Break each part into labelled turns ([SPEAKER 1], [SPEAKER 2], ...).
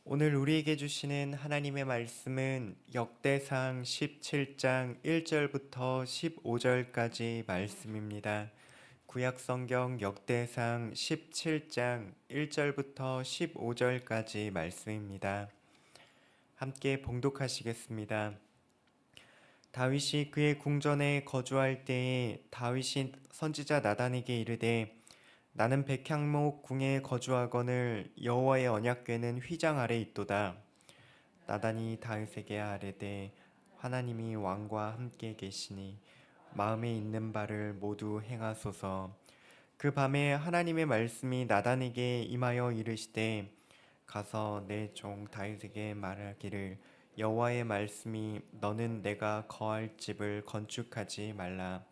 [SPEAKER 1] 오늘 우리에게 주시는 하나님의 말씀은 역대상 17장 1절부터 15절까지 말씀입니다. 구약 성경 역대상 17장 1절부터 15절까지 말씀입니다. 함께 봉독하시겠습니다. 다윗이 그의 궁전에 거주할 때에 다윗이 선지자 나단에게 이르되 나는 백향목 궁에 거주하거늘 여호와의 언약궤는 휘장 아래 있도다. 나단이 다윗에게 아뢰되 하나님이 왕과 함께 계시니 마음에 있는 바를 모두 행하소서. 그 밤에 하나님의 말씀이 나단에게 임하여 이르시되 가서 내 종 다윗에게 말하기를 여호와의 말씀이 너는 내가 거할 집을 건축하지 말라.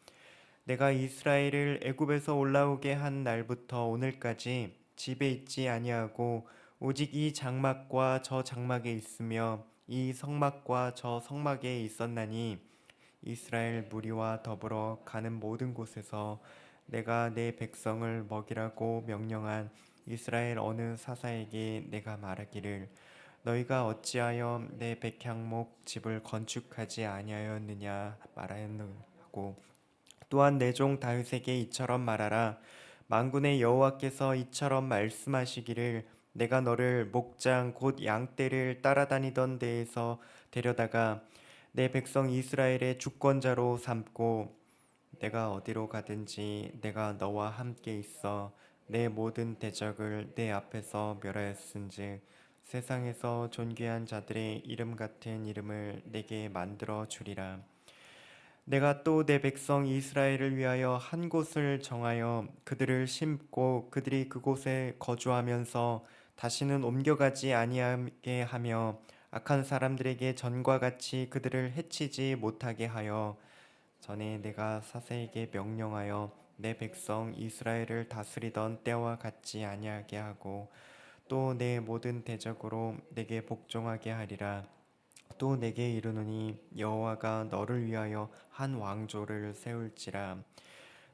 [SPEAKER 1] 내가 이스라엘을 애굽에서 올라오게 한 날부터 오늘까지 집에 있지 아니하고 오직 이 장막과 저 장막에 있으며 이 성막과 저 성막에 있었나니 이스라엘 무리와 더불어 가는 모든 곳에서 내가 내 백성을 먹이라고 명령한 이스라엘 어느 사사에게 내가 말하기를 너희가 어찌하여 내 백향목 집을 건축하지 아니하였느냐 말하였느냐고 또한 내 종 다윗에게 이처럼 말하라. 만군의 여호와께서 이처럼 말씀하시기를 내가 너를 목장 곧 양떼를 따라다니던 데에서 데려다가 내 백성 이스라엘의 주권자로 삼고 내가 어디로 가든지 내가 너와 함께 있어 내 모든 대적을 내 앞에서 멸하였은즉 세상에서 존귀한 자들의 이름 같은 이름을 내게 만들어 주리라. 내가 또 내 백성 이스라엘을 위하여 한 곳을 정하여 그들을 심고 그들이 그곳에 거주하면서 다시는 옮겨가지 아니하게 하며 악한 사람들에게 전과 같이 그들을 해치지 못하게 하여 전에 내가 사세에게 명령하여 내 백성 이스라엘을 다스리던 때와 같지 아니하게 하고 또 내 모든 대적으로 내게 복종하게 하리라. 또 내게 이르노니 여호와가 너를 위하여 한 왕조를 세울지라.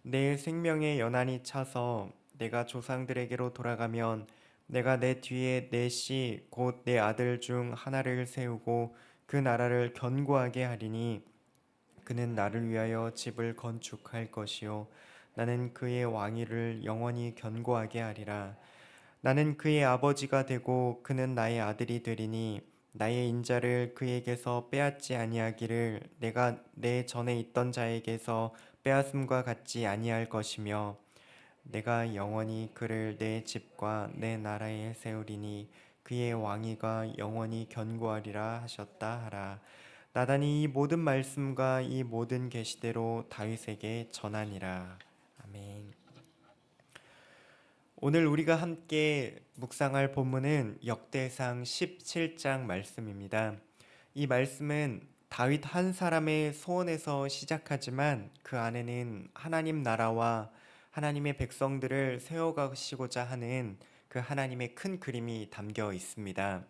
[SPEAKER 1] 내 생명의 연한이 차서 내가 조상들에게로 돌아가면 내가 내 뒤에 내 씨 곧 내 아들 중 하나를 세우고 그 나라를 견고하게 하리니 그는 나를 위하여 집을 건축할 것이요 나는 그의 왕위를 영원히 견고하게 하리라. 나는 그의 아버지가 되고 그는 나의 아들이 되리니 나의 인자를 그에게서 빼앗지 아니하기를 내가 내 전에 있던 자에게서 빼앗음과 같지 아니할 것이며 내가 영원히 그를 내 집과 내 나라에 세우리니 그의 왕위가 영원히 견고하리라 하셨다 하라. 나단이 이 모든 말씀과 이 모든 계시대로 다윗에게 전하니라. 아멘. 오늘 우리가 함께 묵상할 본문은 역대상 17장 말씀입니다. 이 말씀은 다윗 한 사람의 소원에서 시작하지만 그 안에는 하나님 나라와 하나님의 백성들을 세워가시고자 하는 그 하나님의 큰 그림이 담겨 있습니다.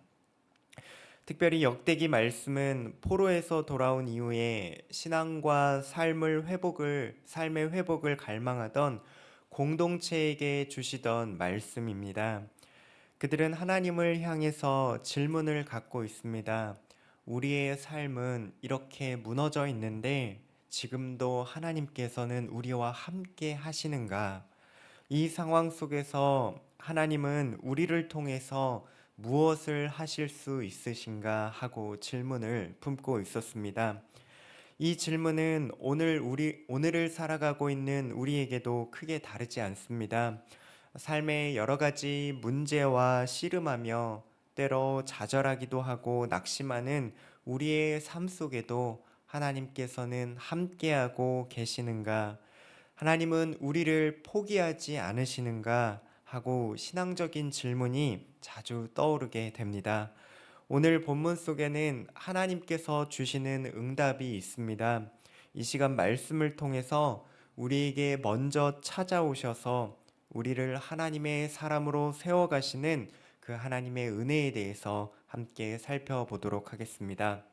[SPEAKER 1] 특별히 역대기 말씀은 포로에서 돌아온 이후에 신앙과 삶의 회복을 갈망하던 공동체에게 주시던 말씀입니다. 그들은 하나님을 향해서 질문을 갖고 있습니다. 우리의 삶은 이렇게 무너져 있는데 지금도 하나님께서는 우리와 함께 하시는가? 이 상황 속에서 하나님은 우리를 통해서 무엇을 하실 수 있으신가 하고 질문을 품고 있었습니다. 이 질문은 오늘을 살아가고 있는 우리에게도 크게 다르지 않습니다. 삶의 여러 가지 문제와 씨름하며 때로 좌절하기도 하고 낙심하는 우리의 삶 속에도 하나님께서는 함께하고 계시는가? 하나님은 우리를 포기하지 않으시는가? 하고 신앙적인 질문이 자주 떠오르게 됩니다. 오늘 본문 속에는 하나님께서 주시는 응답이 있습니다. 이 시간 말씀을 통해서 우리에게 먼저 찾아오셔서 우리를 하나님의 사람으로 세워가시는 그 하나님의 은혜에 대해서 함께 살펴보도록 하겠습니다.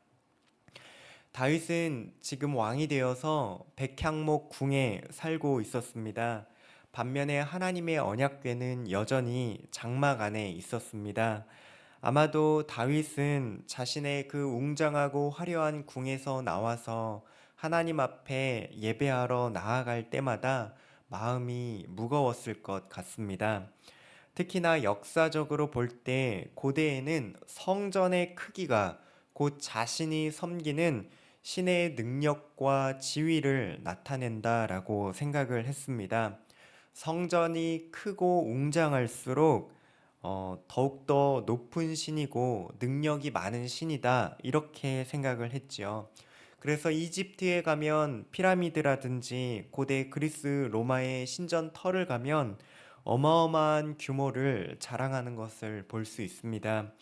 [SPEAKER 1] 다윗은 지금 왕이 되어서 백향목 궁에 살고 있었습니다. 반면에 하나님의 언약궤는 여전히 장막 안에 있었습니다. 아마도 다윗은 자신의 그 웅장하고 화려한 궁에서 나와서 하나님 앞에 예배하러 나아갈 때마다 마음이 무거웠을 것 같습니다. 특히나 역사적으로 볼 때 고대에는 성전의 크기가 곧 자신이 섬기는 신의 능력과 지위를 나타낸다라고 생각을 했습니다. 성전이 크고 웅장할수록 더욱더 높은 신이고 능력이 많은 신이다 이렇게 생각을 했지요. 그래서 이집트에 가면 피라미드라든지 고대 그리스 로마의 신전터를 가면 어마어마한 규모를 자랑하는 것을 볼 수 있습니다.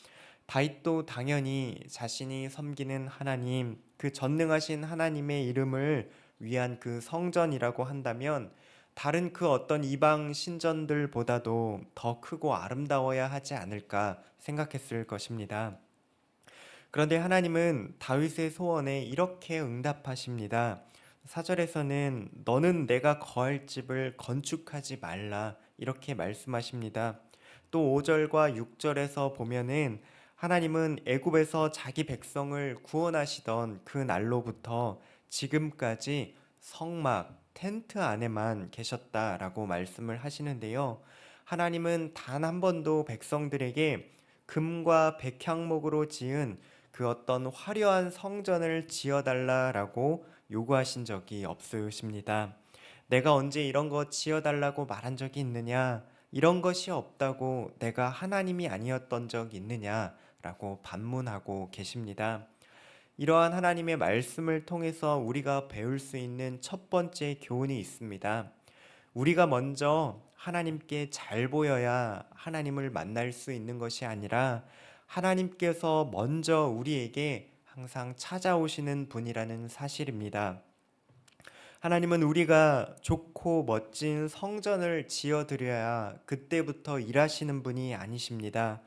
[SPEAKER 1] 다윗도 당연히 자신이 섬기는 하나님, 그 전능하신 하나님의 이름을 위한 그 성전이라고 한다면 다른 그 어떤 이방 신전들보다도 더 크고 아름다워야 하지 않을까 생각했을 것입니다. 그런데 하나님은 다윗의 소원에 이렇게 응답하십니다. 4절에서는 너는 내가 거할 집을 건축하지 말라 이렇게 말씀하십니다. 또 5절과 6절에서 보면은 하나님은 애굽에서 자기 백성을 구원하시던 그 날로부터 지금까지 성막, 텐트 안에만 계셨다라고 말씀을 하시는데요. 하나님은 단 한 번도 백성들에게 금과 백향목으로 지은 그 어떤 화려한 성전을 지어달라라고 요구하신 적이 없으십니다. 내가 언제 이런 거 지어달라고 말한 적이 있느냐? 이런 것이 없다고 내가 하나님이 아니었던 적 있느냐라고 반문하고 계십니다. 이러한 하나님의 말씀을 통해서 우리가 배울 수 있는 첫 번째 교훈이 있습니다. 우리가 먼저 하나님께 잘 보여야 하나님을 만날 수 있는 것이 아니라 하나님께서 먼저 우리에게 항상 찾아오시는 분이라는 사실입니다. 하나님은 우리가 좋고 멋진 성전을 지어드려야 그때부터 일하시는 분이 아니십니다.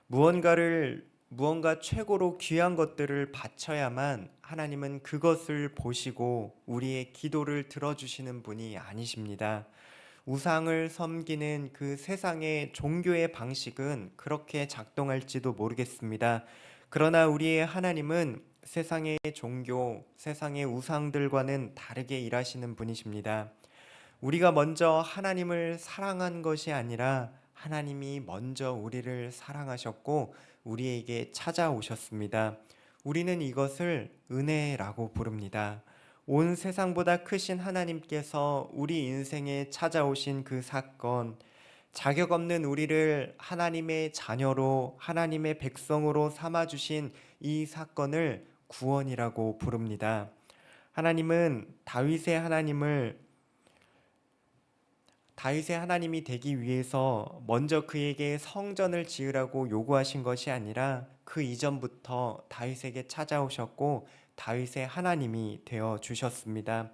[SPEAKER 1] 무언가 최고로 귀한 것들을 바쳐야만 하나님은 그것을 보시고 우리의 기도를 들어주시는 분이 아니십니다. 우상을 섬기는 그 세상의 종교의 방식은 그렇게 작동할지도 모르겠습니다. 그러나 우리의 하나님은 세상의 종교, 세상의 우상들과는 다르게 일하시는 분이십니다. 우리가 먼저 하나님을 사랑한 것이 아니라 하나님이 먼저 우리를 사랑하셨고 우리에게 찾아오셨습니다. 우리는 이것을 은혜라고 부릅니다. 온 세상보다 크신 하나님께서 우리 인생에 찾아오신 그 사건, 자격 없는 우리를 하나님의 자녀로, 하나님의 백성으로 삼아주신 이 사건을 구원이라고 부릅니다. 하나님은 다윗의 하나님이 되기 위해서 먼저 그에게 성전을 지으라고 요구하신 것이 아니라 그 이전부터 다윗에게 찾아오셨고 다윗의 하나님이 되어 주셨습니다.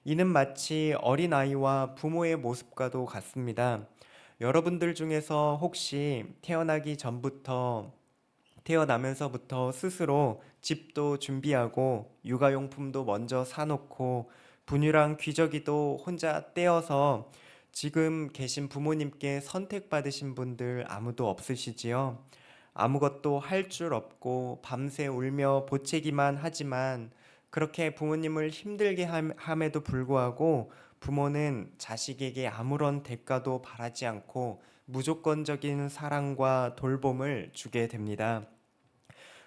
[SPEAKER 1] 이는 마치 어린아이와 부모의 모습과도 같습니다. 여러분들 중에서 혹시 태어나면서부터 스스로 집도 준비하고 육아용품도 먼저 사놓고 분유랑 귀저귀도 혼자 떼어서 지금 계신 부모님께 선택받으신 분들 아무도 없으시지요? 아무것도 할 줄 없고 밤새 울며 보채기만 하지만 그렇게 부모님을 힘들게 함에도 불구하고 부모는 자식에게 아무런 대가도 바라지 않고 무조건적인 사랑과 돌봄을 주게 됩니다.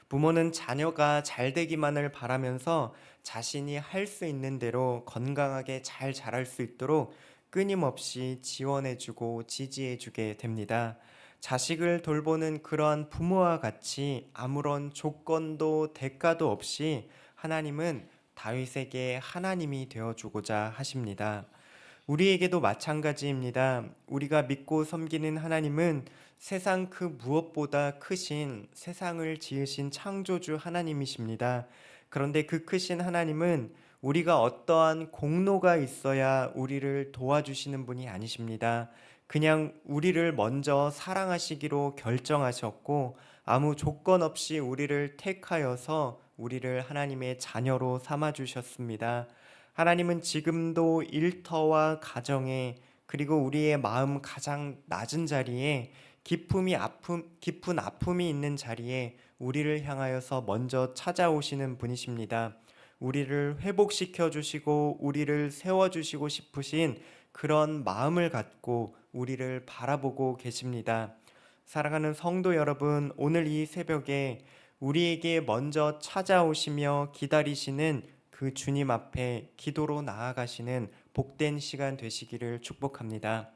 [SPEAKER 1] 부모는 자녀가 잘 되기만을 바라면서 자신이 할 수 있는 대로 건강하게 잘 자랄 수 있도록 끊임없이 지원해주고 지지해주게 됩니다. 자식을 돌보는 그러한 부모와 같이 아무런 조건도 대가도 없이 하나님은 다윗에게 하나님이 되어주고자 하십니다. 우리에게도 마찬가지입니다. 우리가 믿고 섬기는 하나님은 세상 그 무엇보다 크신 세상을 지으신 창조주 하나님이십니다. 그런데 그 크신 하나님은 우리가 어떠한 공로가 있어야 우리를 도와주시는 분이 아니십니다. 그냥 우리를 먼저 사랑하시기로 결정하셨고 아무 조건 없이 우리를 택하여서 우리를 하나님의 자녀로 삼아 주셨습니다. 하나님은 지금도 일터와 가정에 그리고 우리의 마음 가장 낮은 자리에 깊은 아픔이 있는 자리에 우리를 향하여서 먼저 찾아오시는 분이십니다. 우리를 회복시켜 주시고 우리를 세워 주시고 싶으신 그런 마음을 갖고 우리를 바라보고 계십니다. 사랑하는 성도 여러분, 오늘 이 새벽에 우리에게 먼저 찾아오시며 기다리시는 그 주님 앞에 기도로 나아가시는 복된 시간 되시기를 축복합니다.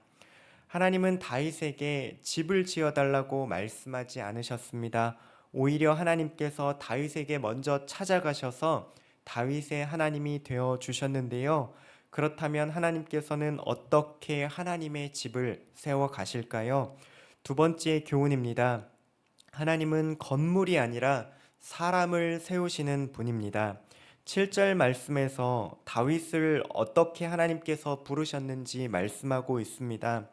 [SPEAKER 1] 하나님은 다윗에게 집을 지어달라고 말씀하지 않으셨습니다. 오히려 하나님께서 다윗에게 먼저 찾아가셔서 다윗의 하나님이 되어 주셨는데요. 그렇다면 하나님께서는 어떻게 하나님의 집을 세워 가실까요? 두 번째 교훈입니다. 하나님은 건물이 아니라 사람을 세우시는 분입니다. 7절 말씀에서 다윗을 어떻게 하나님께서 부르셨는지 말씀하고 있습니다.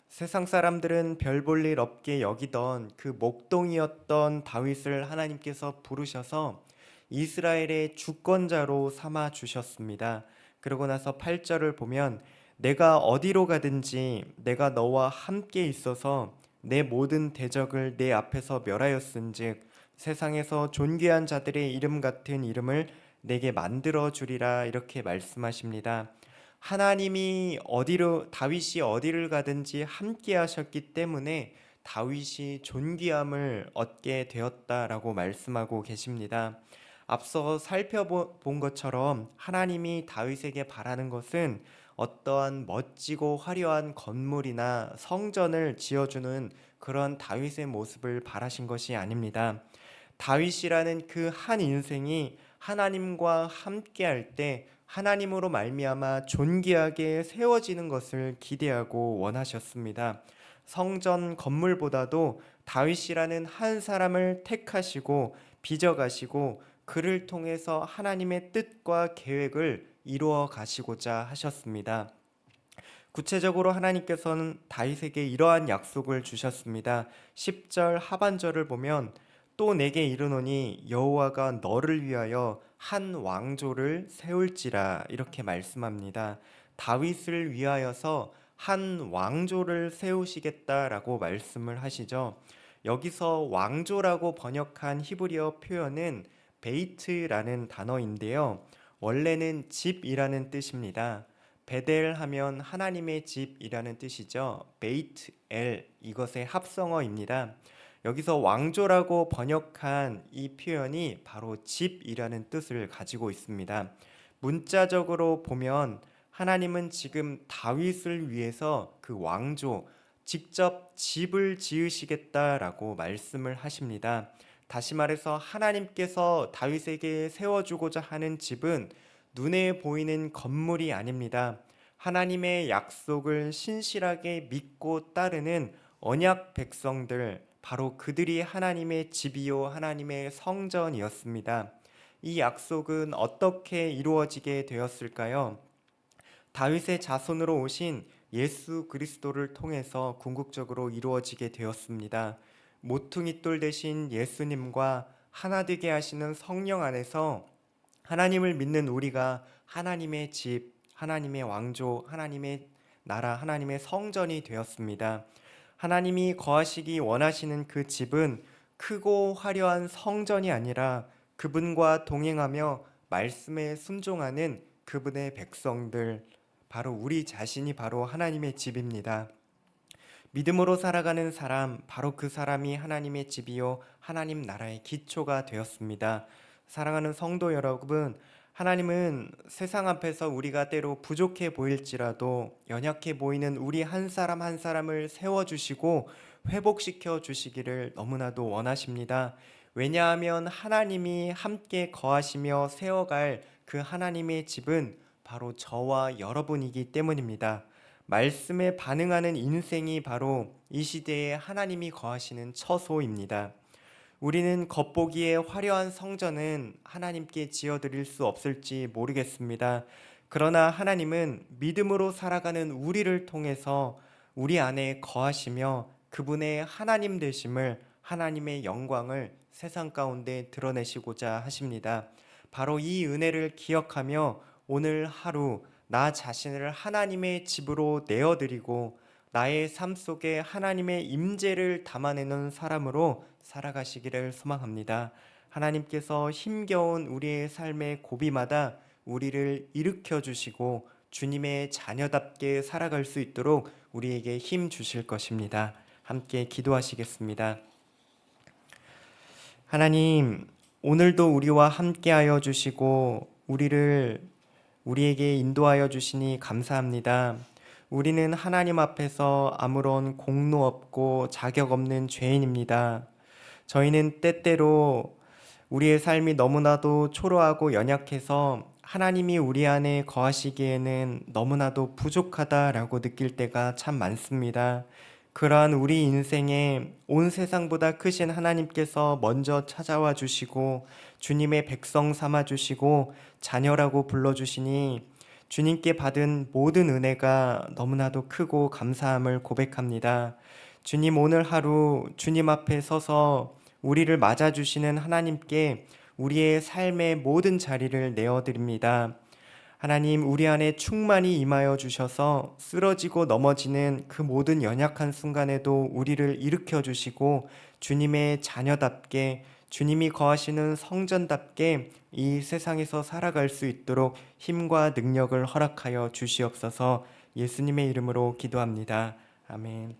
[SPEAKER 1] 세상 사람들은 별 볼 일 없게 여기던 그 목동이었던 다윗을 하나님께서 부르셔서 이스라엘의 주권자로 삼아 주셨습니다. 그러고 나서 8절을 보면 내가 어디로 가든지 내가 너와 함께 있어서 내 모든 대적을 내 앞에서 멸하였은즉 세상에서 존귀한 자들의 이름 같은 이름을 내게 만들어 주리라 이렇게 말씀하십니다. 다윗이 어디를 가든지 함께 하셨기 때문에 다윗이 존귀함을 얻게 되었다라고 말씀하고 계십니다. 앞서 살펴본 것처럼 하나님이 다윗에게 바라는 것은 어떠한 멋지고 화려한 건물이나 성전을 지어주는 그런 다윗의 모습을 바라신 것이 아닙니다. 다윗이라는 그 한 인생이 하나님과 함께할 때 하나님으로 말미암아 존귀하게 세워지는 것을 기대하고 원하셨습니다. 성전 건물보다도 다윗이라는 한 사람을 택하시고 빚어가시고 그를 통해서 하나님의 뜻과 계획을 이루어 가시고자 하셨습니다. 구체적으로 하나님께서는 다윗에게 이러한 약속을 주셨습니다. 10절 하반절을 보면 또 내게 이르노니 여호와가 너를 위하여 한 왕조를 세울지라 이렇게 말씀합니다. 다윗을 위하여서 한 왕조를 세우시겠다라고 말씀을 하시죠. 여기서 왕조라고 번역한 히브리어 표현은 베이트라는 단어인데요. 원래는 집이라는 뜻입니다. 베델 하면 하나님의 집이라는 뜻이죠. 베이트 엘 이것의 합성어입니다. 여기서 왕조라고 번역한 이 표현이 바로 집이라는 뜻을 가지고 있습니다. 문자적으로 보면 하나님은 지금 다윗을 위해서 그 왕조, 직접 집을 지으시겠다라고 말씀을 하십니다. 다시 말해서 하나님께서 다윗에게 세워주고자 하는 집은 눈에 보이는 건물이 아닙니다. 하나님의 약속을 신실하게 믿고 따르는 언약 백성들, 바로 그들이 하나님의 집이요 하나님의 성전이었습니다. 이 약속은 어떻게 이루어지게 되었을까요? 다윗의 자손으로 오신 예수 그리스도를 통해서 궁극적으로 이루어지게 되었습니다. 모퉁이돌 되신 예수님과 하나 되게 하시는 성령 안에서 하나님을 믿는 우리가 하나님의 집, 하나님의 왕조, 하나님의 나라, 하나님의 성전이 되었습니다. 하나님이 거하시기 원하시는 그 집은 크고 화려한 성전이 아니라 그분과 동행하며 말씀에 순종하는 그분의 백성들, 바로 우리 자신이 바로 하나님의 집입니다. 믿음으로 살아가는 사람, 바로 그 사람이 하나님의 집이요 하나님 나라의 기초가 되었습니다. 사랑하는 성도 여러분, 하나님은 세상 앞에서 우리가 때로 부족해 보일지라도 연약해 보이는 우리 한 사람 한 사람을 세워주시고 회복시켜 주시기를 너무나도 원하십니다. 왜냐하면 하나님이 함께 거하시며 세워갈 그 하나님의 집은 바로 저와 여러분이기 때문입니다. 말씀에 반응하는 인생이 바로 이 시대에 하나님이 거하시는 처소입니다. 우리는 겉보기에 화려한 성전은 하나님께 지어드릴 수 없을지 모르겠습니다. 그러나 하나님은 믿음으로 살아가는 우리를 통해서 우리 안에 거하시며 그분의 하나님 되심을, 하나님의 영광을 세상 가운데 드러내시고자 하십니다. 바로 이 은혜를 기억하며 오늘 하루 나 자신을 하나님의 집으로 내어드리고 나의 삶 속에 하나님의 임재를 담아내는 사람으로 살아가시기를 소망합니다. 하나님께서 힘겨운 우리의 삶의 고비마다 우리를 일으켜 주시고 주님의 자녀답게 살아갈 수 있도록 우리에게 힘 주실 것입니다. 함께 기도하시겠습니다. 하나님, 오늘도 우리와 함께하여 주시고 우리에게 인도하여 주시니 감사합니다. 우리는 하나님 앞에서 아무런 공로 없고 자격 없는 죄인입니다. 저희는 때때로 우리의 삶이 너무나도 초라하고 연약해서 하나님이 우리 안에 거하시기에는 너무나도 부족하다라고 느낄 때가 참 많습니다. 그러한 우리 인생에 온 세상보다 크신 하나님께서 먼저 찾아와 주시고 주님의 백성 삼아 주시고 자녀라고 불러 주시니 주님께 받은 모든 은혜가 너무나도 크고 감사함을 고백합니다. 주님, 오늘 하루 주님 앞에 서서 우리를 맞아주시는 하나님께 우리의 삶의 모든 자리를 내어드립니다. 하나님, 우리 안에 충만히 임하여 주셔서 쓰러지고 넘어지는 그 모든 연약한 순간에도 우리를 일으켜 주시고 주님의 자녀답게 주님이 거하시는 성전답게 이 세상에서 살아갈 수 있도록 힘과 능력을 허락하여 주시옵소서. 예수님의 이름으로 기도합니다. 아멘.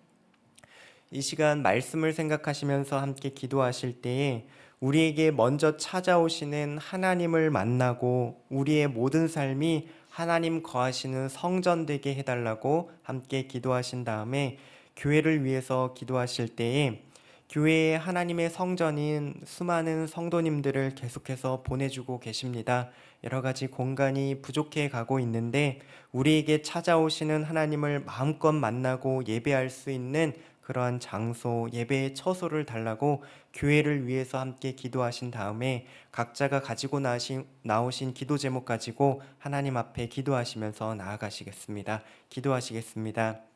[SPEAKER 1] 이 시간 말씀을 생각하시면서 함께 기도하실 때에 우리에게 먼저 찾아오시는 하나님을 만나고 우리의 모든 삶이 하나님 거하시는 성전 되게 해달라고 함께 기도하신 다음에 교회를 위해서 기도하실 때에 교회에 하나님의 성전인 수많은 성도님들을 계속해서 보내주고 계십니다. 여러 가지 공간이 부족해 가고 있는데 우리에게 찾아오시는 하나님을 마음껏 만나고 예배할 수 있는 그러한 장소, 예배의 처소를 달라고 교회를 위해서 함께 기도하신 다음에 각자가 가지고 나오신 기도 제목 가지고 하나님 앞에 기도하시면서 나아가시겠습니다. 기도하시겠습니다.